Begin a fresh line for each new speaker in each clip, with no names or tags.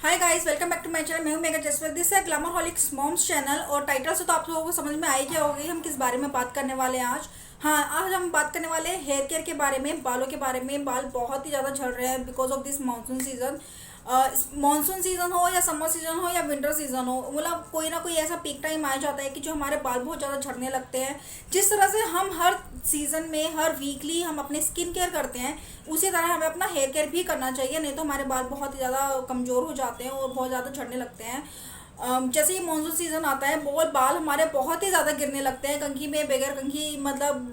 Hi guys, welcome back to my channel. मैं हूं Mega Jaswant. This है ग्लैमरहॉलिक्स मॉम्स चैनल और टाइटल से तो आप लोगों को समझ में आ ही गया होगा हम किस बारे में बात करने वाले हैं आज। हाँ, आज हम बात करने वाले हैं हेयर केयर के बारे में, बालों के बारे में। बाल बहुत ही ज़्यादा झड़ रहे हैं because of this monsoon season. Monsoon season हो या समर सीजन हो या विंटर सीजन हो, मतलब कोई ना कोई ऐसा पीक टाइम आ जाता है कि जो हमारे बाल बहुत ज़्यादा झड़ने लगते हैं। जिस तरह से हम हर सीजन में हर वीकली हम अपने स्किन केयर करते हैं, उसी तरह हमें अपना हेयर केयर भी करना चाहिए, नहीं तो हमारे बाल बहुत ही ज़्यादा कमज़ोर हो जाते हैं और बहुत ज़्यादा झड़ने लगते हैं। जैसे ही मानसून सीजन आता है, बहुत बाल हमारे बहुत ही ज़्यादा गिरने लगते हैं। कंघी में बगैर कंघी मतलब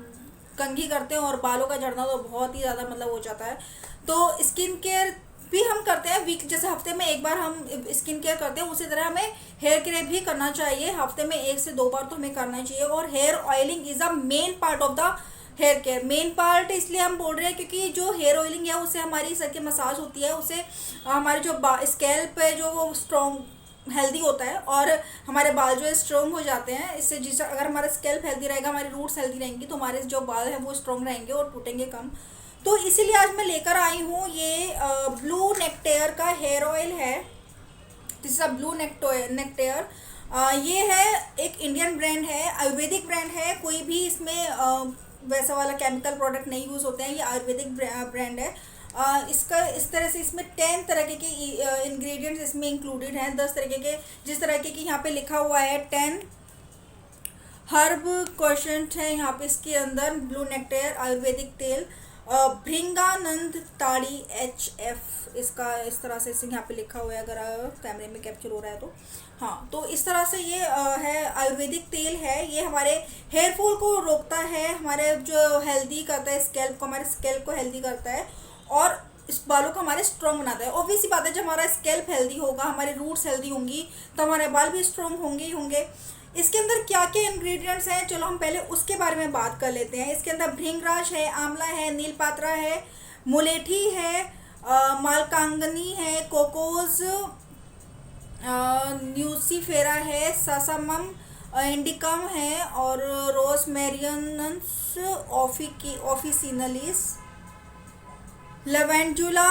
कंघी करते हैं और बालों का झड़ना तो बहुत ही ज़्यादा मतलब हो जाता है। तो स्किन केयर भी हम करते हैं वीक, जैसे हफ्ते में एक बार हम स्किन केयर करते हैं, उसी तरह हमें हेयर केयर भी करना चाहिए। हफ्ते में 1 से 2 बार तो हमें करना चाहिए। और hair oiling is a main part of the hair care. Main part इसलिए हम बोल रहे हैं क्योंकि जो हेयर ऑयलिंग है उससे हमारी सर की मसाज होती है, उससे हमारे जो स्कैल्प है जो वो स्ट्रॉन्ग हेल्दी होता है और हमारे बाल जो है स्ट्रॉन्ग हो जाते हैं। इससे जिस अगर हमारा स्कैल्प हेल्दी रहेगा, हमारी रूट्स हेल्दी रहेंगी, तो हमारे जो बाल हैं वो स्ट्रॉन्ग रहेंगे और टूटेंगे कम। तो इसीलिए आज मैं लेकर आई हूँ ये ब्लू नेक्टेयर का हेयर ऑयल है। This is a blue nectar. ये है एक इंडियन ब्रांड है, आयुर्वेदिक ब्रांड है। कोई भी इसमें वैसा वाला केमिकल प्रोडक्ट नहीं यूज़ होते हैं। ये आयुर्वेदिक ब्रांड है। इसका इस तरह से इसमें 10 तरह के इंग्रेडिएंट्स इसमें इंक्लूडेड हैं। 10 तरह के, जिस तरह के यहाँ पे लिखा हुआ है 10 हर्ब क्वेश्चन है यहाँ पे इसके अंदर। ब्लू नेक्टेयर आयुर्वेदिक तेल, भृंगानंद ताड़ी HF, इसका इस तरह से इसे यहाँ पे लिखा हुआ है, अगर कैमरे में कैप्चर हो रहा है तो। हाँ, तो इस तरह से ये है आयुर्वेदिक तेल है। ये हमारे हेयर फॉल को रोकता है, हमारे जो हेल्दी करता है स्कैल्प को, हमारे स्कैल्प को हेल्दी करता है और इस बालों को हमारे स्ट्रॉन्ग बनाता है। ऑब्वियस सी बात है, जब हमारा स्कैल्प हेल्दी होगा, हमारे रूट्स हेल्दी होंगी, तो हमारे बाल भी स्ट्रॉन्ग होंगे ही होंगे। इसके अंदर क्या क्या इंग्रेडिएंट्स हैं, चलो हम पहले उसके बारे में बात कर लेते हैं। इसके अंदर भृंगराज है, आंवला है, नीलपात्रा है, मुलेठी है, मालकांगनी है, कोकोज, न्यूसीफेरा है, सासामम इंडिकम है और रोसमेरियनस ऑफिसिनलिस, लेवेंडुला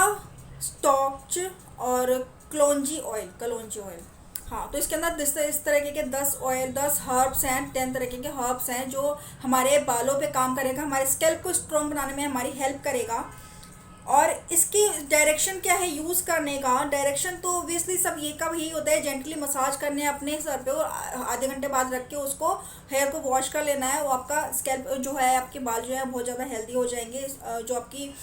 स्टॉक्च और कलौंजी ऑयल। हाँ, तो इसके अंदर इस तरीके के 10 हर्ब्स हैं, 10 तरीके के हर्ब्स हैं जो हमारे बालों पे काम करेगा, हमारे स्कैल्प को स्ट्रॉन्ग बनाने में हमारी हेल्प करेगा। और इसकी डायरेक्शन क्या है यूज़ करने का? डायरेक्शन तो ऑब्वियसली सब ये का ही होता है, जेंटली मसाज करने अपने सर पे और आधे घंटे बाद रख के उसको हेयर को वॉश कर लेना है। वो आपका स्कैल्प जो है, आपके बाल जो है बहुत ज़्यादा हेल्दी हो जाएंगे, जो आपकी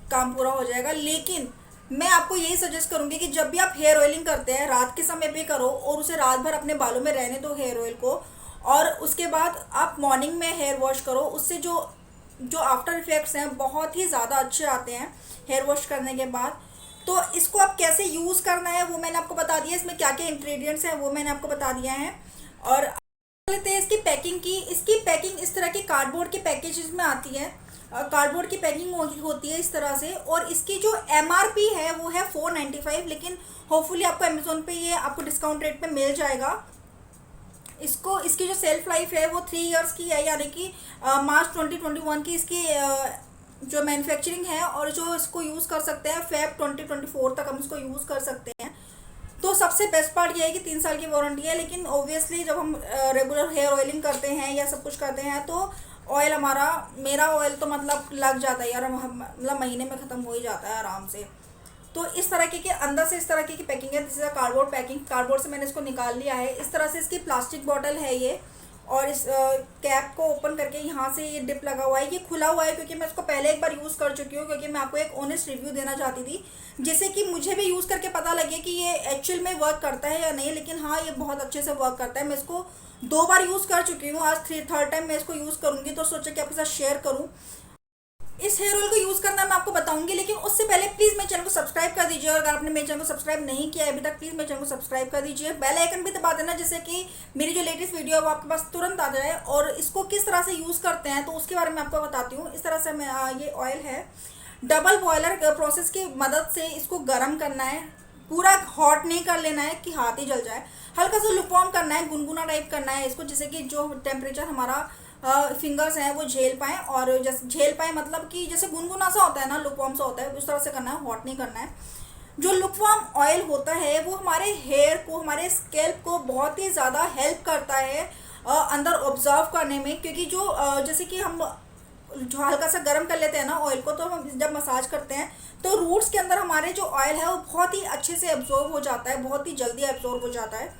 काम पूरा हो जाएगा। लेकिन मैं आपको यही सजेस्ट करूंगी कि जब भी आप हेयर ऑयलिंग करते हैं, रात के समय पे करो और उसे रात भर अपने बालों में रहने दो हेयर ऑयल को, और उसके बाद आप मॉर्निंग में हेयर वॉश करो। उससे जो आफ्टर इफेक्ट्स हैं बहुत ही ज़्यादा अच्छे आते हैं हेयर वॉश करने के बाद। तो इसको आप कैसे यूज़ करना है वो मैंने आपको बता दिया, इसमें क्या क्या इंग्रेडिएंट्स हैं वो मैंने आपको बता दिया है। और लेते हैं इसकी पैकिंग की। इसकी पैकिंग इस तरह की कार्डबोर्ड के पैकेजेस में आती है। कार्डबोर्ड की पैकिंग होती है इस तरह से। और इसकी जो MRP है वो है 495, लेकिन होपफुली आपको अमेजोन पे ये आपको डिस्काउंट रेट पे मिल जाएगा। इसकी जो सेल्फ लाइफ है वो 3 इयर्स की है, यानी कि मार्च 2021 की इसकी जो मैन्युफैक्चरिंग है, और जो इसको यूज़ कर सकते हैं फेब 2024 तक हम इसको यूज़ कर सकते हैं। तो सबसे बेस्ट पार्ट ये है कि 3 साल की वारंटी है। लेकिन ऑब्वियसली जब हम रेगुलर हेयर ऑयलिंग करते हैं या सब कुछ करते हैं तो ऑयल मेरा ऑयल तो मतलब लग जाता है यार, मतलब महीने में ख़त्म हो ही जाता है आराम से। तो इस तरह के अंदर से इस तरह की पैकिंग है। This is a cardboard packing. Cardboard से मैंने इसको निकाल लिया है। इस तरह से इसकी प्लास्टिक बॉटल है ये, और इस कैप को ओपन करके यहाँ से ये डिप लगा हुआ है। ये खुला हुआ है क्योंकि मैं इसको पहले एक बार यूज़ कर चुकी हूँ, क्योंकि मैं आपको एक ऑनेस्ट रिव्यू देना चाहती थी, जिससे कि मुझे भी यूज़ करके पता लगे कि ये एक्चुअल में वर्क करता है या नहीं। लेकिन हाँ, ये बहुत अच्छे से वर्क करता है। मैं इसको 2 बार यूज़ कर चुकी हूँ, आज थर्ड टाइम मैं इसको यूज़ करूँगी, तो सोचा कि आपके साथ शेयर करूँ। इस हेयर ऑयल को यूज़ करना मैं आपको बताऊंगी, लेकिन उससे पहले प्लीज़ मेरे चैनल को सब्सक्राइब कर दीजिए। और अगर आपने मेरे चैनल को सब्सक्राइब नहीं किया है अभी तक, प्लीज़ मेरे चैनल को सब्सक्राइब कर दीजिए। बेल आइकन भी दबा देना, जिससे कि मेरी जो लेटेस्ट वीडियो है वो आपके पास तुरंत आ जाए। और इसको किस तरह से यूज़ करते हैं तो उसके बारे में आपको बताती हूँ। इस तरह से मैं ये ऑयल है, डबल बॉयलर प्रोसेस की मदद से इसको गर्म करना है। पूरा हॉट नहीं कर लेना है कि हाथ ही जल जाए, हल्का सा लुकवार्म करना है, गुनगुना टाइप करना है इसको, जिससे कि जो टेम्परेचर हमारा फिंगर्स हैं वो झेल पाएँ। और जैसे झेल पाए मतलब कि जैसे गुनगुना सा होता है ना, लुकवार्म सा होता है, उस तरह से करना है, हॉट नहीं करना है। जो लुकवार्म ऑयल होता है वो हमारे हेयर को, हमारे स्कैल्प को बहुत ही ज़्यादा हेल्प करता है अंदर ऑब्जर्व करने में, क्योंकि जो जैसे कि हम जो हल्का सा गर्म कर लेते हैं ना ऑयल को, तो हम जब मसाज करते हैं तो रूट्स के अंदर हमारे जो ऑयल है वो बहुत ही अच्छे से एब्जॉर्ब हो जाता है, बहुत ही जल्दी एब्जॉर्ब हो जाता है।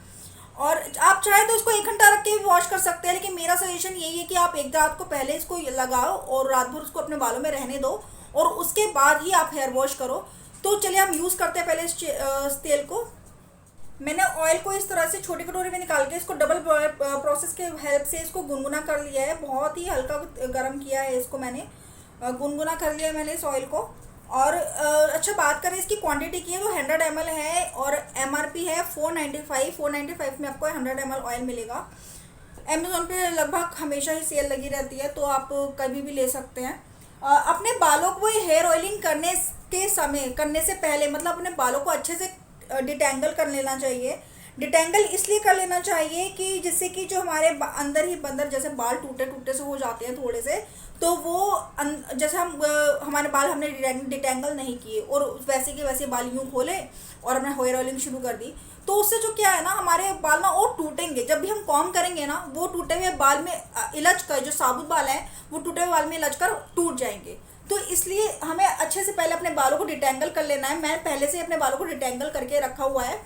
और आप चाहे तो इसको 1 घंटा रख के भी वॉश कर सकते हैं, लेकिन मेरा सजेशन यही है कि आप एक रात को पहले इसको लगाओ और रात भर उसको अपने बालों में रहने दो और उसके बाद ही आप हेयर वॉश करो। तो चलिए हम यूज़ करते हैं पहले इस तेल को। मैंने ऑयल को इस तरह से छोटी कटोरी में निकाल के इसको डबल प्रोसेस के हेल्प से इसको गुनगुना कर लिया है, बहुत ही हल्का गर्म किया है इसको मैंने, गुनगुना कर लिया है मैंने इस ऑयल को। और अच्छा बात करें इसकी क्वांटिटी की है तो 100 ml है और एमआरपी है 495 में आपको 100 ml ऑयल मिलेगा। अमेज़ोन पे लगभग हमेशा ही सेल लगी रहती है, तो आप कभी भी ले सकते हैं। अपने बालों को हेयर ऑयलिंग करने से पहले मतलब अपने बालों को अच्छे से डिटेंगल कर लेना चाहिए। डिटेंगल इसलिए कर लेना चाहिए कि जिससे कि जो हमारे अंदर ही बंदर जैसे बाल टूटे टूटे से हो जाते हैं थोड़े से, तो वो जैसे हम हमारे बाल हमने डिटेंगल नहीं किए और वैसे के वैसे बाल यूँ खोले और हमने हेयर ऑयलिंग शुरू कर दी, तो उससे जो क्या है ना हमारे बाल ना और टूटेंगे। जब भी हम कॉम करेंगे ना वो टूटे हुए बाल में इलझ कर, जो साबुत बाल हैं वो टूटे हुए बाल में इलझ कर टूट जाएंगे। तो इसलिए हमें अच्छे से पहले अपने बालों को डिटेंगल कर लेना है। मैं पहले से अपने बालों को डिटेंगल करके रखा हुआ है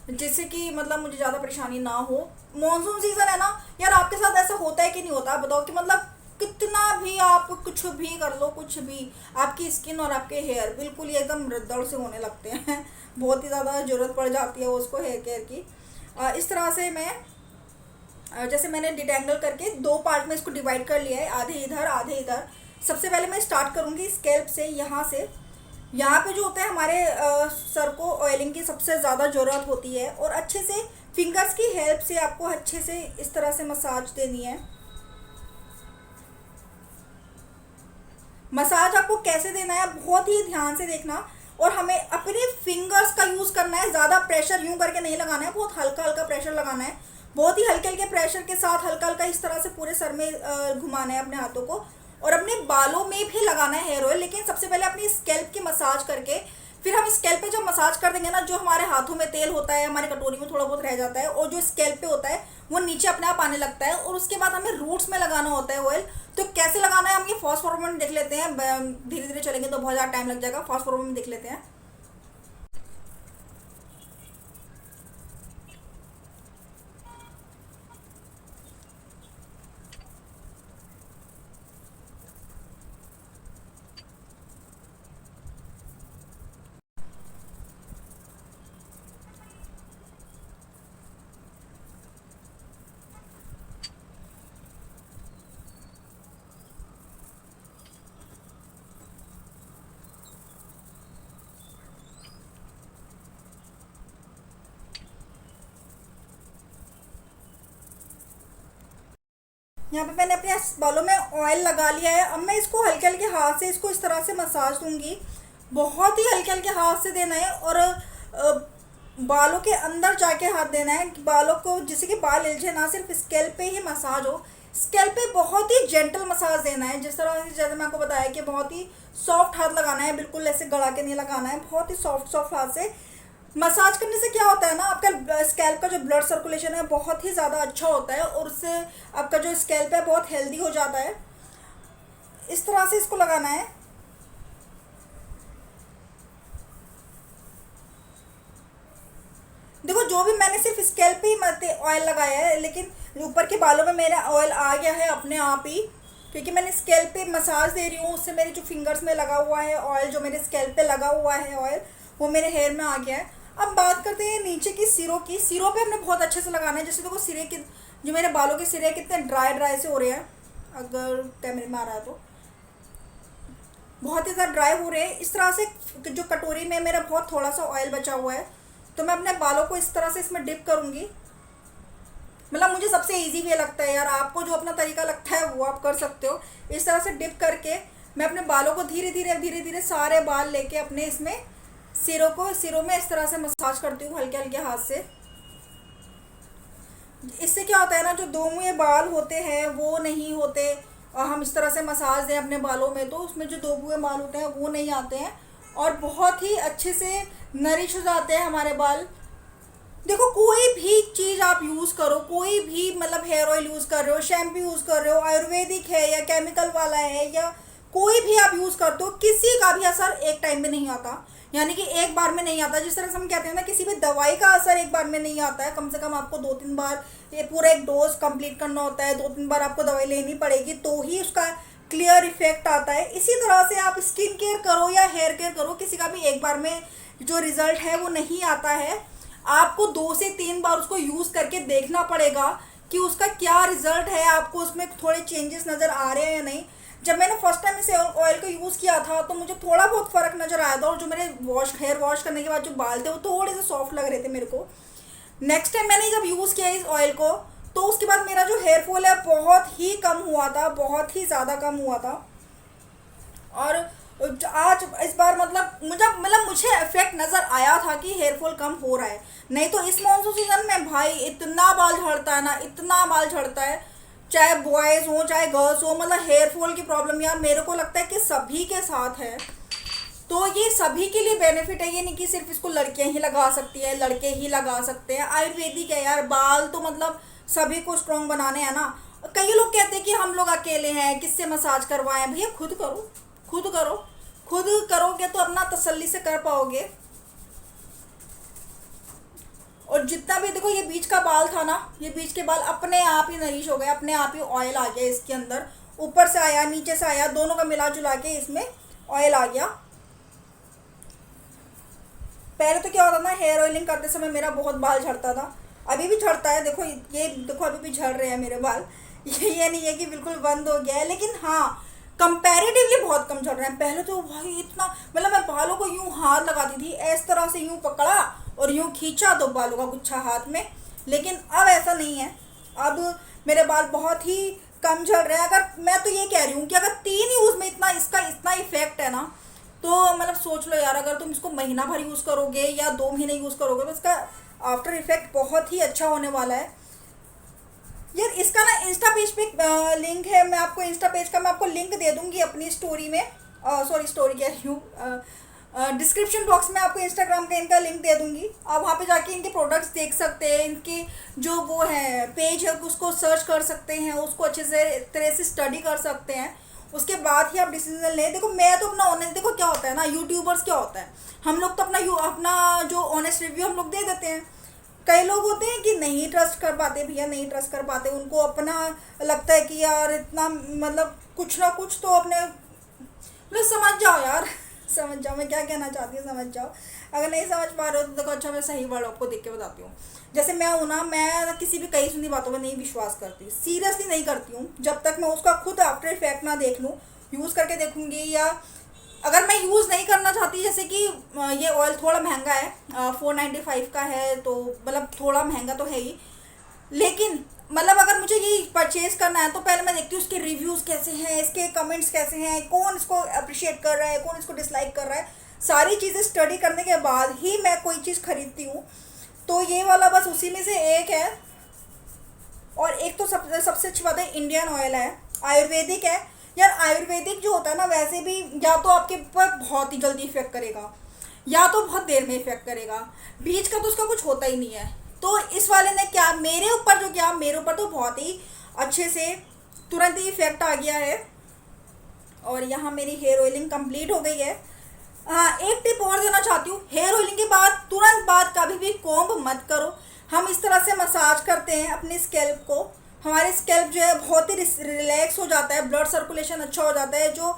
जिससे कि मतलब मुझे ज़्यादा परेशानी ना हो। मॉनसून सीज़न है ना यार, आपके साथ ऐसा होता है कि नहीं होता? आप बताओ कि मतलब कितना भी आप कुछ भी कर लो, कुछ भी आपकी स्किन और आपके हेयर बिल्कुल ही एकदम रद्दड़ से होने लगते हैं बहुत ही ज़्यादा ज़रूरत पड़ जाती है उसको हेयर केयर की। इस तरह से मैं जैसे मैंने डिटेंगल करके 2 पार्ट में इसको डिवाइड कर लिया है, आधे इधर आधे इधर। सबसे पहले मैं स्टार्ट करूँगी स्कैल्प से, यहाँ से। यहाँ पे जो होता है हमारे सर को ऑयलिंग की सबसे ज़्यादा ज़रूरत होती है और अच्छे से फिंगर्स की हेल्प से आपको अच्छे से इस तरह से मसाज देनी है। मसाज आपको कैसे देना है बहुत ही ध्यान से देखना, और हमें अपने फिंगर्स का यूज़ करना है। ज़्यादा प्रेशर यूँ करके नहीं लगाना है, बहुत हल्का हल्का प्रेशर लगाना है। बहुत ही हल्के हल्के प्रेशर के साथ हल्का हल्का इस तरह से पूरे सर में घुमाना है अपने हाथों को, और अपने बालों में भी लगाना है हेयर ऑयल। लेकिन सबसे पहले अपनी स्कैल्प की मसाज करके फिर हम स्कैल्प पे जब मसाज कर देंगे ना, जो हमारे हाथों में तेल होता है हमारी कटोरी में थोड़ा बहुत रह जाता है और जो स्कैल्प पे होता है वो नीचे अपने आप आने लगता है, और उसके बाद हमें रूट्स में लगाना होता है ऑयल। तो कैसे लगाना है हम ये फास्ट फॉरवर्ड में देख लेते हैं, धीरे धीरे चलेंगे तो बहुत ज़्यादा टाइम लग जाएगा, फास्ट फॉरवर्ड में देख लेते हैं। यहाँ पे मैंने अपने बालों में ऑयल लगा लिया है। अब मैं इसको हल्के हल्के हाथ से इसको इस तरह से मसाज दूंगी, बहुत ही हल्के हल्के हाथ से देना है, और बालों के अंदर जाके हाथ देना है बालों को, जिससे कि बाल इलझे ना, सिर्फ स्कैल्प पे ही मसाज हो। स्कैल्प पे बहुत ही जेंटल मसाज देना है, जिस तरह से जैसे मैं आपको बताया कि बहुत ही सॉफ्ट हाथ लगाना है, बिल्कुल ऐसे गड़ा के नहीं लगाना है, बहुत ही सॉफ्ट सॉफ्ट हाथ से मसाज करने से क्या होता है ना, आपका स्कैल्प का जो ब्लड सर्कुलेशन है बहुत ही ज़्यादा अच्छा होता है और उससे आपका जो स्कैल्प है बहुत हेल्दी हो जाता है। इस तरह से इसको लगाना है। देखो जो भी मैंने सिर्फ स्कैल्प पे ही ऑयल लगाया है, लेकिन ऊपर के बालों में मेरा ऑयल आ गया है अपने आप ही, क्योंकि मैंने स्कैल्प पे मसाज दे रही हूँ, उससे मेरे जो फिंगर्स में लगा हुआ है ऑयल, जो मेरे स्कैल्प पे लगा हुआ है ऑयल, वो मेरे हेयर में आ गया है। अब बात करते हैं नीचे की सिरों की। सिरों पे हमने बहुत अच्छे से लगाना है। जैसे देखो सिरे के जो मेरे बालों के सिरे कितने ड्राई ड्राई से हो रहे हैं, अगर कैमरे में आ रहा है तो बहुत ही ज़्यादा ड्राई हो रहे हैं। इस तरह से जो कटोरी में मेरा बहुत थोड़ा सा ऑयल बचा हुआ है, तो मैं अपने बालों को इस तरह से इसमें डिप करूँगी। मतलब मुझे सबसे इजी वे लगता है यार, आपको जो अपना तरीका लगता है वो आप कर सकते हो। इस तरह से डिप करके मैं अपने बालों को धीरे धीरे सारे बाल लेके अपने इसमें सिरों में इस तरह से मसाज करती हूँ हल्के हल्के हाथ से। इससे क्या होता है ना, जो दो मुँहे बाल होते हैं वो नहीं होते, और हम इस तरह से मसाज दें अपने बालों में तो उसमें जो दो मुँहे बाल होते हैं वो नहीं आते हैं, और बहुत ही अच्छे से नरिश हो जाते हैं हमारे बाल। देखो कोई भी चीज़ आप यूज़ करो, कोई भी मतलब हेयर ऑयल यूज़ कर रहे हो, शैम्पू यूज़ कर रहे हो, आयुर्वेदिक है या केमिकल वाला है या कोई भी आप यूज़ करते हो, किसी का भी असर एक टाइम में नहीं आता, यानी कि एक बार में नहीं आता। जिस तरह से हम कहते हैं ना, किसी भी दवाई का असर एक बार में नहीं आता है, कम से कम आपको 2-3 बार ये पूरा एक डोज कंप्लीट करना होता है, 2-3 बार आपको दवाई लेनी पड़ेगी तो ही उसका क्लियर इफेक्ट आता है। इसी तरह से आप स्किन केयर करो या हेयर केयर करो, किसी का भी एक बार में जो रिजल्ट है वो नहीं आता है। आपको 2 से 3 बार उसको यूज़ करके देखना पड़ेगा कि उसका क्या रिजल्ट है, आपको उसमें थोड़े चेंजेस नज़र आ रहे हैं या नहीं। जब मैंने फर्स्ट टाइम इस ऑयल को यूज़ किया था तो मुझे थोड़ा बहुत फ़र्क नज़र आया था, और जो मेरे हेयर वॉश करने के बाद जो बाल थे वो थोड़े से सॉफ्ट लग रहे थे मेरे को। नेक्स्ट टाइम मैंने जब यूज़ किया इस ऑयल को तो उसके बाद मेरा जो हेयर फॉल है बहुत ही कम हुआ था, बहुत ही ज़्यादा कम हुआ था। और आज इस बार मुझे इफेक्ट नज़र आया था कि हेयर फॉल कम हो रहा है। नहीं तो इस मानसून सीजन में भाई इतना बाल झड़ता है ना, इतना बाल झड़ता है, चाहे बॉयज़ हो चाहे गर्ल्स हो, मतलब हेयर फॉल की प्रॉब्लम यार मेरे को लगता है कि सभी के साथ है। तो ये सभी के लिए बेनिफिट है, ये नहीं कि सिर्फ इसको लड़कियां ही लगा सकती है, लड़के ही लगा सकते हैं। आयुर्वेदिक है यार, बाल तो मतलब सभी को स्ट्रॉन्ग बनाने हैं ना। कई लोग कहते हैं कि हम लोग अकेले हैं, किससे मसाज करवाएं। भैया खुद करो, खुद करो, खुद करोगे तो अपना तसल्ली से कर पाओगे। और जितना भी देखो, ये बीच का बाल था ना, ये बीच के बाल अपने आप ही नरिश हो गए, अपने आप ही ऑयल आ गया इसके अंदर, ऊपर से आया नीचे से आया, दोनों का मिला जुला के इसमें ऑयल आ गया। पहले तो क्या होता था, हेयर ऑयलिंग करते समय मेरा बहुत बाल झड़ता था, अभी भी झड़ता है। देखो ये देखो अभी भी झड़ रहे हैं मेरे बाल। ये नहीं है कि बिल्कुल बंद हो गया है, लेकिन हाँ कंपैरेटिवली बहुत कम झड़ रहे हैं। पहले तो भाई इतना, मतलब मैं बालों को यूं हाथ लगाती थी, इस तरह से यूं पकड़ा और यूं खींचा तो बालों का गुच्छा हाथ में, लेकिन अब ऐसा नहीं है। अब मेरे बाल बहुत ही कम झड़ रहे हैं। अगर मैं तो ये कह रही हूँ कि अगर 3 यूज़ में इतना इसका इतना इफेक्ट है ना, तो मतलब सोच लो यार, अगर तुम इसको महीना भर यूज़ करोगे या 2 महीने यूज़ करोगे तो इसका आफ्टर इफेक्ट बहुत ही अच्छा होने वाला है। यार इसका ना इंस्टा पेज पे लिंक है, मैं आपको इंस्टा पेज का मैं आपको लिंक दे दूंगी अपनी स्टोरी में, सॉरी स्टोरी कह रही हूँ, डिस्क्रिप्शन बॉक्स में आपको इंस्टाग्राम का इनका लिंक दे दूंगी। आप वहाँ पे जाके इनके प्रोडक्ट्स देख सकते हैं, इनके जो वो है पेज है उसको सर्च कर सकते हैं, उसको अच्छे से तरह से स्टडी कर सकते हैं, उसके बाद ही आप डिसीजन लें। देखो मैं तो अपना ऑनेस्ट, देखो क्या होता है ना, यूट्यूबर्स क्या होता है, हम लोग तो अपना जो ऑनेस्ट रिव्यू हम लोग दे देते हैं। कई लोग होते हैं कि नहीं ट्रस्ट कर पाते, भैया नहीं ट्रस्ट कर पाते, उनको अपना लगता है कि यार इतना मतलब कुछ ना कुछ तो अपने मतलब समझ जाओ यार। समझ जाओ मैं क्या कहना चाहती हूँ, समझ जाओ। अगर नहीं समझ पा रहे हो तो देखो, अच्छा मैं सही वर्ड आपको देख के बताती हूँ। जैसे मैं हूँ ना, मैं किसी भी कही सुनी बातों में नहीं विश्वास करती, सीरियसली नहीं करती हूँ, जब तक मैं उसका खुद आफ्टर इफेक्ट ना देख लूँ। यूज़ करके देखूँगी, या अगर मैं यूज़ नहीं करना चाहती, जैसे कि ये ऑयल थोड़ा महंगा है, 495 का है, तो मतलब थोड़ा महंगा तो है ही, लेकिन मतलब अगर मुझे ये परचेज़ करना है तो पहले मैं देखती हूँ उसके रिव्यूज़ कैसे हैं, इसके कमेंट्स कैसे हैं, कौन इसको अप्रिशिएट कर रहा है, कौन इसको डिसलाइक कर रहा है। सारी चीज़ें स्टडी करने के बाद ही मैं कोई चीज़ खरीदती हूँ। तो ये वाला बस उसी में से एक है। और एक तो सबसे अच्छी बात है, इंडियन ऑयल है, आयुर्वेदिक है। यार आयुर्वेदिक जो होता है ना, वैसे भी या तो आपके ऊपर बहुत ही जल्दी इफेक्ट करेगा या तो बहुत देर में इफेक्ट करेगा, बीच का तो उसका कुछ होता ही नहीं है। तो इस वाले ने क्या मेरे ऊपर जो किया, मेरे ऊपर तो बहुत ही अच्छे से तुरंत ही इफेक्ट आ गया है। और यहाँ मेरी हेयर ऑयलिंग कंप्लीट हो गई है। हाँ एक टिप और देना चाहती हूँ, हेयर ऑयलिंग के बाद तुरंत बाद कभी भी कॉम्ब मत करो। हम इस तरह से मसाज करते हैं अपने स्कैल्प को, हमारे स्कैल्प जो है बहुत ही रिलैक्स हो जाता है, ब्लड सर्कुलेशन अच्छा हो जाता है। जो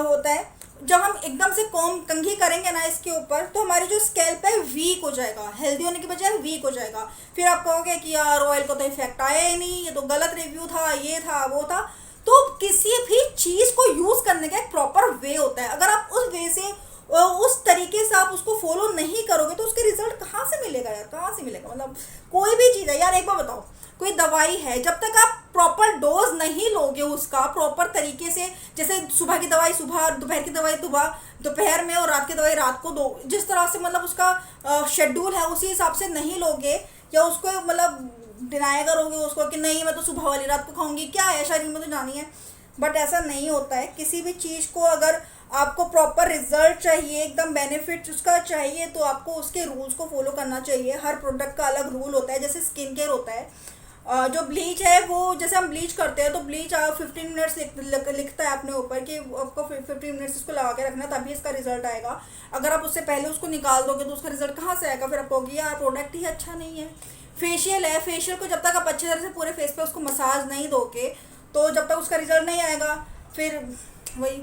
होता है जब हम एकदम से कॉम्ब कंघी करेंगे ना इसके ऊपर, तो हमारी जो स्कैल्प है वीक हो जाएगा, हेल्दी होने की बजाय वीक हो जाएगा। फिर आप कहोगे कि यार ऑयल को तो इफेक्ट आया ही नहीं, ये तो गलत रिव्यू था, ये था वो था। तो किसी भी चीज़ को यूज़ करने का एक प्रॉपर वे होता है, अगर आप उस वे से उस तरीके से आप उसको फॉलो नहीं करोगे तो उसके रिजल्ट कहाँ से मिलेगा यार, कहाँ से मिलेगा। मतलब कोई भी चीज़ है यार, एक बार बताओ, कोई दवाई है, जब तक आप प्रॉपर डोज नहीं लोगे उसका प्रॉपर तरीके से, जैसे सुबह की दवाई सुबह, दोपहर की दवाई दोपहर में और रात की दवाई रात को दो, जिस तरह से मतलब उसका शेड्यूल है उसी हिसाब से नहीं लोगे, या उसको मतलब डिनाई करोगे उसको कि नहीं मैं तो सुबह वाली रात को खाऊंगी, क्या है शरीर में तो जानी है। बट ऐसा नहीं होता है, किसी भी चीज़ को अगर आपको प्रॉपर रिजल्ट चाहिए, एकदम बेनिफिट उसका चाहिए, तो आपको उसके रूल्स को फॉलो करना चाहिए। हर प्रोडक्ट का अलग रूल होता है। जैसे स्किन केयर होता है, जो ब्लीच है वो जैसे हम ब्लीच करते हैं तो ब्लीच 15 मिनट्स लिखता है अपने ऊपर कि आपको 15 मिनट्स इसको लगा के रखना, तभी इसका रिजल्ट आएगा। अगर आप उससे पहले उसको निकाल दोगे तो उसका रिजल्ट कहाँ से आएगा? फिर आप कहोगे यार प्रोडक्ट ही अच्छा नहीं है। फेशियल है, फेशियल को जब तक आप अच्छी तरह से पूरे फेस पे उसको मसाज नहीं दोगे तो जब तक उसका रिजल्ट नहीं आएगा, फिर वही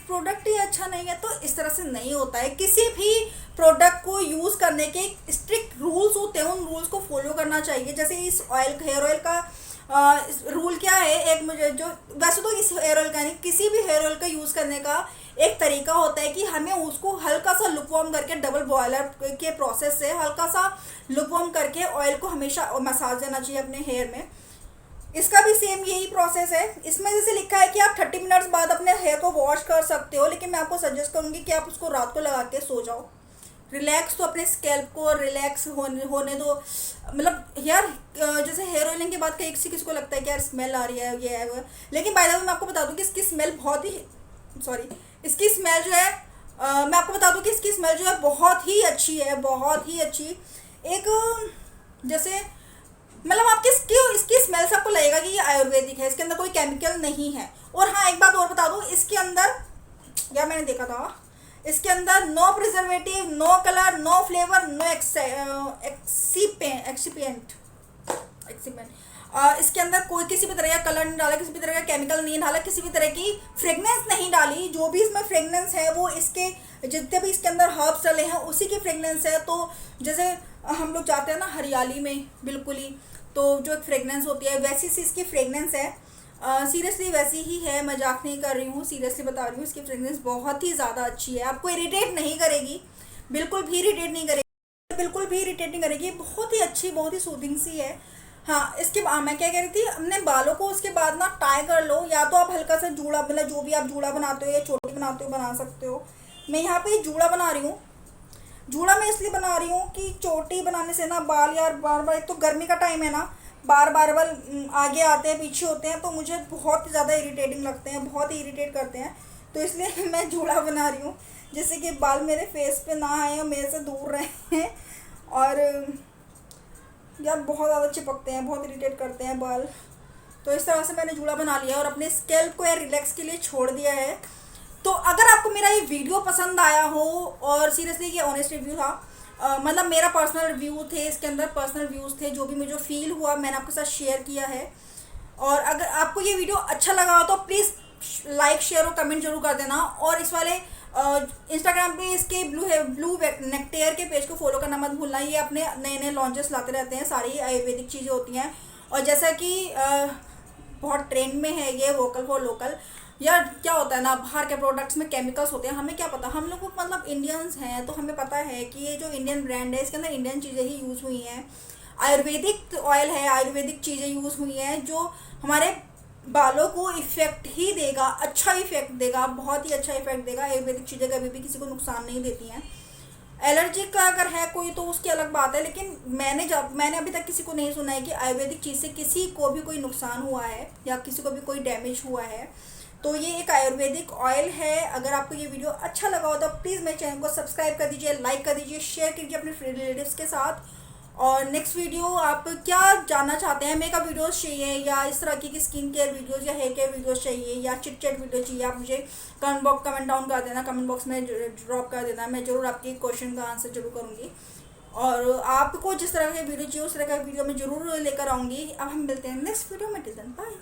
प्रोडक्ट ही अच्छा नहीं है। तो इस तरह से नहीं होता है। किसी भी प्रोडक्ट को यूज़ करने के स्ट्रिक्ट रूल्स होते हैं, उन रूल्स को फॉलो करना चाहिए। जैसे इस हेयर ऑयल का रूल क्या है, एक मुझे जो वैसे तो इस हेयर ऑयल का नहीं, किसी भी हेयर ऑयल का यूज़ करने का एक तरीका होता है कि हमें उसको हल्का सा लुकवार्म करके डबल बॉयलर के प्रोसेस से हल्का सा लुकवार्म करके ऑयल को हमेशा मसाज देना चाहिए अपने हेयर में। इसका भी सेम यही प्रोसेस है। इसमें जैसे लिखा है कि आप 30 मिनट्स बाद अपने हेयर को वॉश कर सकते हो, लेकिन मैं आपको सजेस्ट करूँगी कि आप उसको रात को लगा के सो जाओ। रिलैक्स तो अपने स्कैल्प को रिलैक्स होने दो। मतलब यार जैसे हेयर ऑयलिंग के बाद किसी किसी को लगता है कि यार स्मेल आ रही है, ये है वो है, लेकिन बाय द वे मैं आपको बता दूं कि इसकी स्मेल बहुत ही इसकी स्मेल जो है मैं आपको बता दूं कि इसकी स्मेल जो है बहुत ही अच्छी है, बहुत ही अच्छी। एक जैसे मतलब आपकी इसकी स्मेल से आपको लगेगा कि ये आयुर्वेदिक है, इसके अंदर कोई केमिकल नहीं है। और हाँ एक बात और बता दूं, इसके अंदर या मैंने देखा था इसके अंदर no preservative, no colour, no flavour, no excipient. इसके अंदर कोई किसी भी तरह का कलर नहीं डाला, किसी भी तरह का केमिकल नहीं डाला, किसी भी तरह की फ्रेगनेंस नहीं डाली। जो भी इसमें फ्रेगनेंस है वो इसके जितने भी इसके अंदर हर्ब्स डाले हैं उसी की फ्रेगनेंस है। तो जैसे हम लोग जाते हैं ना हरियाली में बिल्कुल ही, तो जो एक फ्रेगनेंस होती है वैसी सी इसकी फ्रेगनेंस है। सीरियसली वैसी ही है, मजाक नहीं कर रही हूँ, सीरियसली बता रही हूँ। इसकी फ्रेगनेंस बहुत ही ज़्यादा अच्छी है, आपको इरिटेट नहीं करेगी, बिल्कुल भी इरिटेट नहीं करेगी, बिल्कुल भी इरिटेट नहीं करेगी। बहुत ही अच्छी, बहुत ही सूदिंग सी है। हाँ इसके बाद मैं क्या कह रही थी, अपने बालों को उसके बाद ना टाई कर लो, या तो आप हल्का सा जूड़ा, मतलब जो भी आप जूड़ा बनाते हो या चोटी बनाते हो बना सकते हो। मैं यहाँ पे जूड़ा बना रही हूँ। जूड़ा मैं इसलिए बना रही हूँ कि चोटी बनाने से ना बाल यार बार बार, एक तो गर्मी का टाइम है ना, बार बार बाल आगे आते हैं पीछे होते हैं, तो मुझे बहुत ज़्यादा इरिटेटिंग लगते हैं, बहुत ही इरिटेट करते हैं। तो इसलिए मैं जूड़ा बना रही हूँ जिससे कि बाल मेरे फेस पे ना आए और मेरे से दूर रहें। और यार बहुत ज़्यादा चिपकते हैं, बहुत इरिटेट करते हैं बाल। तो इस तरह से मैंने जूड़ा बना लिया और अपने स्कैल्प को यार रिलैक्स के लिए छोड़ दिया है। तो अगर आपको मेरा ये वीडियो पसंद आया हो, और सीरियसली ये ऑनेस्ट रिव्यू था, मतलब मेरा पर्सनल रिव्यू थे, इसके अंदर पर्सनल व्यूज़ थे, जो भी मुझे फील हुआ मैंने आपके साथ शेयर किया है। और अगर आपको ये वीडियो अच्छा लगा हो तो प्लीज़ लाइक शेयर और कमेंट जरूर कर देना। और इस वाले इंस्टाग्राम पे इसके ब्लू नेक्टेयर के पेज को फॉलो करना मत भूलना। ये अपने नए नए लॉन्चेस लाते रहते हैं, सारी आयुर्वेदिक चीज़ें होती हैं। और जैसा कि बहुत ट्रेंड में है ये वोकल फॉर लोकल। यार क्या होता है ना, बाहर के प्रोडक्ट्स में केमिकल्स होते हैं, हमें क्या पता, हम लोग मतलब इंडियंस हैं तो हमें पता है कि ये जो इंडियन ब्रांड है इसके अंदर इंडियन चीज़ें ही यूज़ हुई हैं। आयुर्वेदिक ऑयल है, आयुर्वेदिक चीज़ें यूज़ हुई हैं जो हमारे बालों को इफ़ेक्ट ही देगा, अच्छा इफ़ेक्ट देगा, बहुत ही अच्छा इफ़ेक्ट देगा। आयुर्वेदिक चीज़ें कभी भी किसी को नुकसान नहीं देती हैं। एलर्जी का अगर है कोई तो उसकी अलग बात है, लेकिन मैंने अभी तक किसी को नहीं सुना है कि आयुर्वेदिक चीज़ से किसी को भी कोई नुकसान हुआ है या किसी को भी कोई डैमेज हुआ है। तो ये एक आयुर्वेदिक ऑयल है। अगर आपको ये वीडियो अच्छा लगा हो तो प्लीज़ मेरे चैनल को सब्सक्राइब कर दीजिए, लाइक कर दीजिए, शेयर कीजिए अपने रिलेटिव्स के साथ। और नेक्स्ट वीडियो आप क्या जानना चाहते हैं, मेकअप वीडियोस चाहिए या इस तरह की स्किन केयर वीडियोस या हेयर केयर वीडियोस चाहिए या चिट चैट वीडियो चाहिए, आप मुझे कमेंट डाउन कर देना, कमेंट बॉक्स में ड्रॉप कर देना। मैं ज़रूर आपके क्वेश्चन का आंसर जरूर करूँगी। और आपको जिस तरह के वीडियो चाहिए उस तरह का वीडियो मैं ज़रूर लेकर आऊँगी। अब हम मिलते हैं नेक्स्ट वीडियो में। Till then bye.